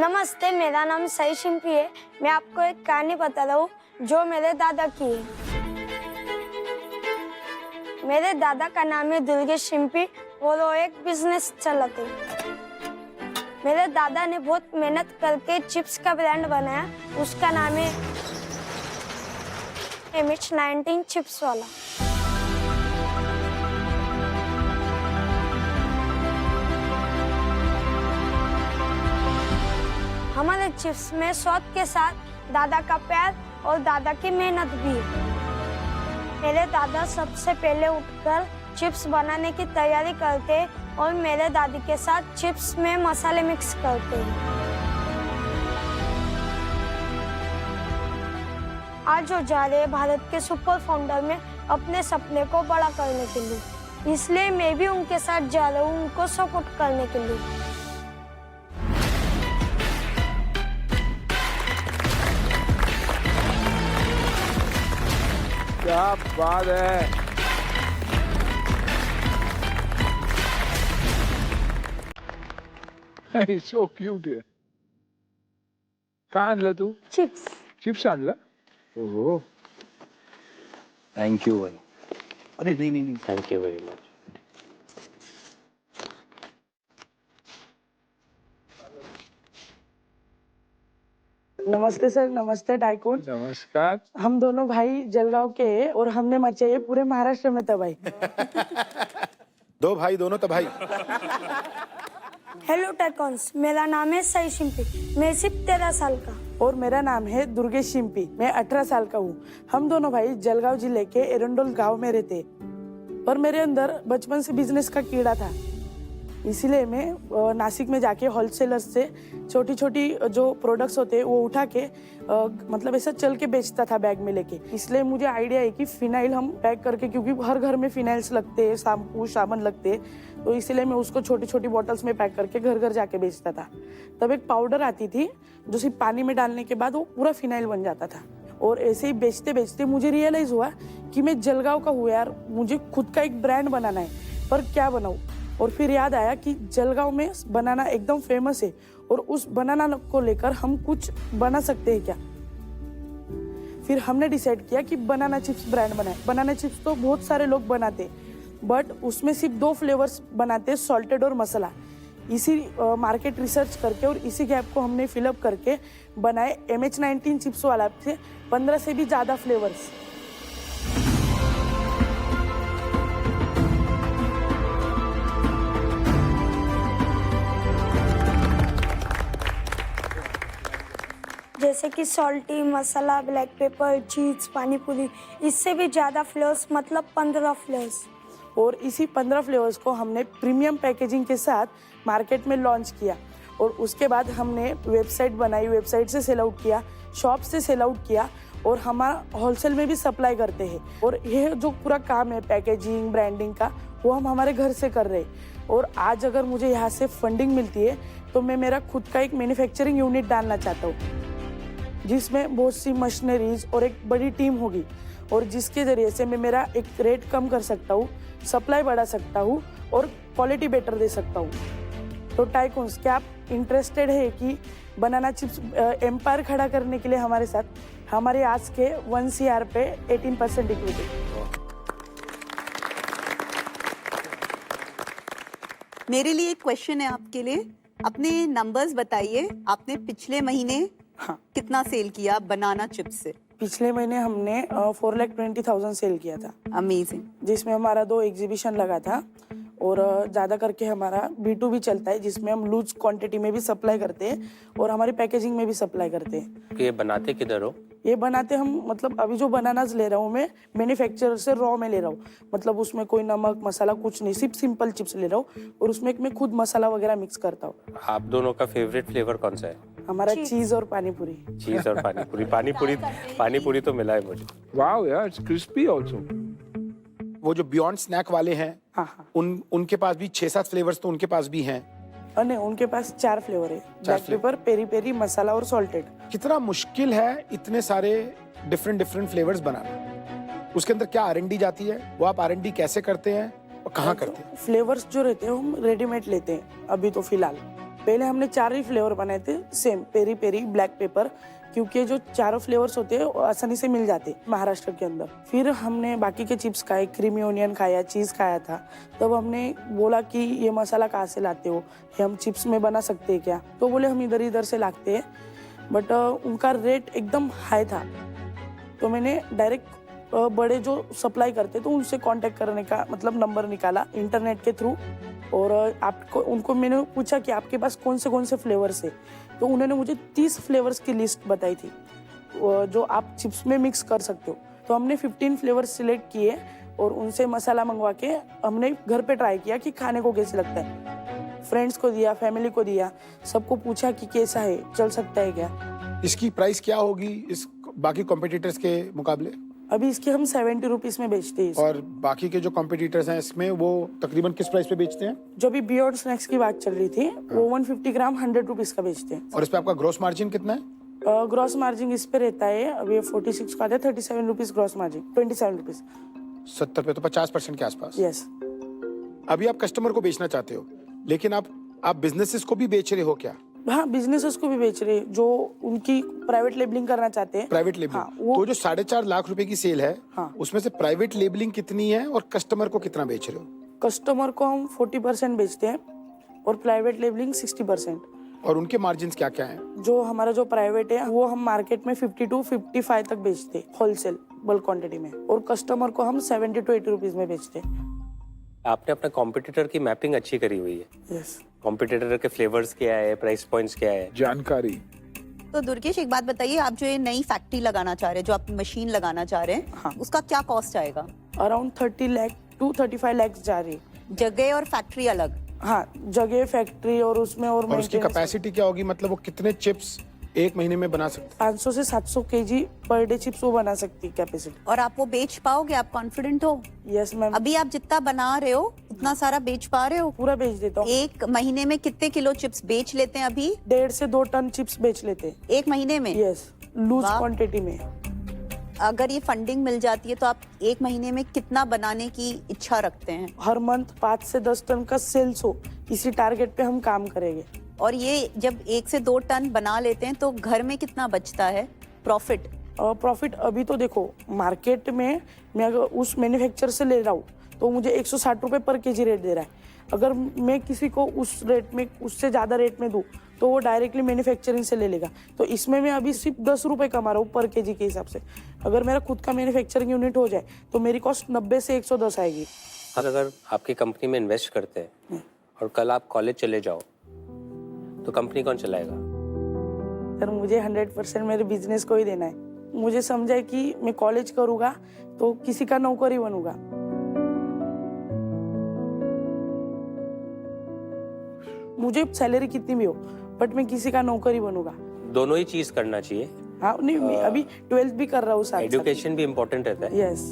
नमस्ते, मेरा नाम सई शिंपी है। मैं आपको एक कहानी बता रहा हूँ जो मेरे दादा की है। मेरे दादा का नाम है दुर्गेश शिंपी और वो एक बिजनेस चलाते। मेरे दादा ने बहुत मेहनत करके चिप्स का ब्रांड बनाया, उसका नाम है MH19 चिप्स वाला। हमारे चिप्स में स्वाद के साथ दादा का प्यार और दादा की मेहनत भी है। मेरे दादा सबसे पहले उठकर चिप्स बनाने की तैयारी करते और मेरे दादी के साथ चिप्स में मसाले मिक्स करते हैं। आज वो जा रहे हैं भारत के सुपर फाउंडर में अपने सपने को बड़ा करने के लिए, इसलिए मैं भी उनके साथ जा रहा हूँ उनको सपोर्ट करने के लिए। क्या बात है। He's so cute here. काय आणलं तू? चिप्स। चिप्स आणलं? ओहो. थैंक यू भाई। अरे नहीं, थैंक यू वेरी मच। नमस्ते सर, नमस्ते डायकोन। नमस्कार। हम दोनों भाई जलगांव के हैं और हमने मचाई है पूरे महाराष्ट्र में तबाही। दो भाई दोनों तबाही। हेलो टाइकॉन्स, मेरा नाम है सई शिंपी, मैं सिर्फ 13 साल का। और मेरा नाम है दुर्गेश शिंपी, मैं 18 साल का हूँ। हम दोनों भाई जलगांव जिले के एरंडोल गांव में रहते और मेरे अंदर बचपन से बिजनेस का कीड़ा था, इसीलिए मैं नासिक में जाके होलसेलर्स से छोटी छोटी जो प्रोडक्ट्स होते हैं वो उठा के मतलब ऐसा चल के बेचता था बैग में लेके। इसलिए मुझे आइडिया है कि फिनाइल हम पैक करके, क्योंकि हर घर में फिनाइल्स लगते हैं, शैम्पू साबुन लगते हैं, तो इसलिए मैं उसको छोटी छोटी बॉटल्स में पैक करके घर घर जाके बेचता था। तब एक पाउडर आती थी जो सिर्फ पानी में डालने के बाद वो पूरा फिनाइल बन जाता था। और ऐसे ही बेचते बेचते मुझे रियलाइज हुआ कि मैं जलगांव का हूँ यार, मुझे खुद का एक ब्रांड बनाना है, पर क्या बनाऊँ। और फिर याद आया कि जलगांव में बनाना एकदम फेमस है और उस बनाना को लेकर हम कुछ बना सकते हैं क्या। फिर हमने डिसाइड किया कि बनाना चिप्स ब्रांड बनाए। बनाना चिप्स तो बहुत सारे लोग बनाते, बट उसमें सिर्फ 2 फ्लेवर्स बनाते, सॉल्टेड और मसाला। इसी मार्केट रिसर्च करके और इसी गैप को हमने फिलअप करके बनाए MH19 चिप्स वाला से 15 से भी ज़्यादा फ्लेवर्स। जैसे कि सॉल्टी, मसाला, ब्लैक पेपर, चीज, पानी पूरी, इससे भी ज़्यादा फ्लेवर्स, मतलब 15 फ्लेवर्स। और इसी 15 फ्लेवर्स को हमने प्रीमियम पैकेजिंग के साथ मार्केट में लॉन्च किया। और उसके बाद हमने वेबसाइट बनाई, वेबसाइट से सेल आउट किया, शॉप से सेल आउट किया और हमारा होलसेल में भी सप्लाई करते हैं। और यह जो पूरा काम है पैकेजिंग ब्रांडिंग का, वो हम हमारे घर से कर रहे हैं। और आज अगर मुझे यहाँ से फंडिंग मिलती है तो मैं मेरा खुद का एक मैन्युफैक्चरिंग यूनिट डालना चाहता हूँ, जिसमें बहुत सी मशीनरीज और एक बड़ी टीम होगी और जिसके ज़रिए से मैं मेरा एक रेट कम कर सकता हूँ, सप्लाई बढ़ा सकता हूँ और क्वालिटी बेटर दे सकता हूँ। तो टाइकून्स, क्या आप इंटरेस्टेड है कि बनाना चिप्स एम्पायर खड़ा करने के लिए हमारे साथ? हमारे आज के 1 CR पे 18% इक्विटी। मेरे लिए एक क्वेश्चन है आपके लिए। अपने नंबर्स बताइए, आपने पिछले महीने कितना सेल किया बनाना चिप्स से? पिछले महीने हमने 4,20,000 सेल किया था। अमेजिंग। जिसमें हमारा 2 एग्जीबिशन लगा था और ज़्यादा करके हमारा B2B चलता है, जिसमें हम लूज क्वांटिटी में भी सप्लाई करते हैं और हमारी पैकेजिंग में भी सप्लाई करते हैं। ये बनाते किधर हो? ये बनाते हम, मतलब अभी जो बनानाज ले रहा हूँ मैं मैन्युफैक्चरर से रॉ में ले रहा हूँ, मतलब उसमें कोई नमक मसाला कुछ नहीं, सिर्फ सिंपल चिप्स ले रहा हूँ और उसमें मैं खुद मसाला वगैरह मिक्स करता हूँ। आप दोनों का फेवरेट फ्लेवर कौन सा है? हमारा चीज और पानी पूरी। चीज और पानी पूरी तो मिला है मुझे। Wow, yeah, it's crispy also. वो जो बियॉन्ड स्नैक वाले हैं, हाँ। उनके पास भी 6-7 फ्लेवर्स तो उनके पास भी हैं। नहीं, उनके पास 4 फ्लेवर है, ब्लैक पेपर, पेरी पेरी, मसाला और सॉल्टेड। कितना मुश्किल है इतने सारे डिफरेंट फ्लेवर्स बनाना। उसके अंदर क्या R&D जाती है, वो आप R&D कैसे करते हैं और कहाँ करते हैं? फ्लेवर्स जो रहते हैं हम रेडीमेड लेते हैं अभी तो फिलहाल, पहले हमने 4 ही फ्लेवर बनाए थे same, peri peri, black pepper, क्योंकि जो चारों फ्लेवर्स होते हैं वो आसानी से मिल जाते महाराष्ट्र के अंदर। फिर हमने बाकी के चिप्स खाए, क्रीमी ओनियन खाया, चीज़ खाया था। तब हमने बोला कि ये मसाला कहाँ से लाते हो, ये हम चिप्स में बना सकते हैं क्या? तो बोले हम इधर इधर से लाते हैं, बट उनका रेट एकदम हाई था। तो मैंने डायरेक्ट बड़े जो सप्लाई करते तो उनसे कांटेक्ट करने का मतलब नंबर निकाला इंटरनेट के थ्रू, और आपको उनको मैंने पूछा कि आपके पास कौन से फ्लेवर्स है। तो उन्होंने मुझे 30 फ्लेवर्स की लिस्ट बताई थी जो आप चिप्स में मिक्स कर सकते हो। तो हमने 15 फ्लेवर्स सिलेक्ट किए और उनसे मसाला मंगवा के हमने घर पे ट्राई किया कि खाने को कैसे लगता है। फ्रेंड्स को दिया, फैमिली को दिया, सबको पूछा कि कैसा है, चल सकता है क्या। इसकी प्राइस क्या होगी इस बाकी कॉम्पिटिटर्स के मुकाबले? अभी इसके हम 70 रुपीज में बेचते हैं। और बाकी के जो कॉम्पिटिटर्स हैं इसमें वो तकरीबन किस प्राइस पे बेचते हैं? जो भी बियॉन्ड स्नैक्स की बात चल रही थी वो 150 ग्राम 100 रुपीज का बेचते हैं। और इस पे आपका ग्रोस मार्जिन कितना है? ग्रॉस मार्जिन इस पे रहता है, अभी 46 का आता है, 37 रुपीज ग्रॉस मार्जिन, 27 रुपीज। 70 पे तो 50% के आसपास। यस। अभी आप कस्टमर को बेचना चाहते हो, लेकिन आप बिजनेसेस को भी बेच रहे हो क्या? हाँ, बिजनेसेस को भी बेच रहे हैं जो उनकी प्राइवेट लेबलिंग करना चाहते हैं। Private labelling. हाँ, वो तो जो 4.5 लाख रुपए की सेल है, हाँ, उसमें से प्राइवेट लेबलिंग कितनी है और कस्टमर को कितना बेच रहे हो? कस्टमर को हम 40% बेचते हैं और प्राइवेट लेबलिंग 60%। और उनके मार्जिन क्या क्या हैं? जो हमारा जो प्राइवेट है वो हम मार्केट में 50 to 55 तक बेचते हैं होलसेल बल्क क्वांटिटी में, और कस्टमर को हम 70 to 80 रुपीज में बेचते हैं। आपने अपने कॉम्पिटिटर की मैपिंग अच्छी करी हुई है। यस। कॉम्पिटिटर के फ्लेवर्स क्या है, प्राइस पॉइंट्स क्या है, जानकारी। तो दुर्गेश, एक बात बताइए, आप जो ये नई फैक्ट्री लगाना चाह रहे हैं, जो आप मशीन लगाना चाह रहे हैं, हाँ, उसका क्या कॉस्ट आएगा? अराउंड 30 लाख to 35 लाख जा रही है। जगह और फैक्ट्री अलग? हाँ, जगह, फैक्ट्री और उसमें और उसकी maintenance। कैपेसिटी क्या होगी? मतलब वो कितने चिप्स एक महीने में बना सकते 500 से 700 केजी पर डे चिप्स वो बना सकती है कैपेसिटी। और आप वो बेच पाओगे? आप कॉन्फिडेंट हो? Yes ma'am. अभी आप जितना बना रहे हो उतना सारा बेच पा रहे हो? पूरा बेच देता हूँ। एक महीने में कितने किलो चिप्स बेच लेते हैं अभी? 1.5 से 2 टन चिप्स बेच लेते हैं एक महीने में? यस, लूज वाह। क्वांटिटी में। अगर ये फंडिंग मिल जाती है तो आप एक महीने में कितना बनाने की इच्छा रखते हैं? हर मंथ 5 से 10 टन का सेल्स हो, इसी टारगेट पे हम काम करेंगे। और ये जब 1 से 2 टन बना लेते हैं तो घर में कितना बचता है प्रॉफिट? प्रॉफिट अभी तो देखो मार्केट में मैं अगर उस मैन्युफैक्चर से ले रहा हूँ तो मुझे 160 रुपए पर केजी रेट दे रहा है। अगर मैं किसी को उस रेट में, उससे ज़्यादा रेट में दूँ तो वो डायरेक्टली मैन्युफैक्चरिंग से ले लेगा। तो इसमें मैं अभी सिर्फ 10 रुपए कमा रहा हूँ पर केजी के हिसाब से। अगर मेरा खुद का मैन्युफैक्चरिंग यूनिट हो जाए तो मेरी कॉस्ट 90 से 110 आएगी। अगर आपकी कंपनी में इन्वेस्ट करते हैं और कल आप कॉलेज चले जाओ तो कंपनी कौन चलाएगा? सर मुझे 100% मेरे बिजनेस को ही देना है। मुझे समझा है कि मैं कॉलेज करूँगा तो किसी का नौकरी बनूंगा। मुझे सैलरी कितनी भी हो बट मैं किसी का नौकरी बनूंगा। दोनों ही चीज करना चाहिए। हाँ, नहीं मैं अभी 12th भी कर रहा हूँ साथ। एजुकेशन भी इम्पोर्टेंट रहता है। यस।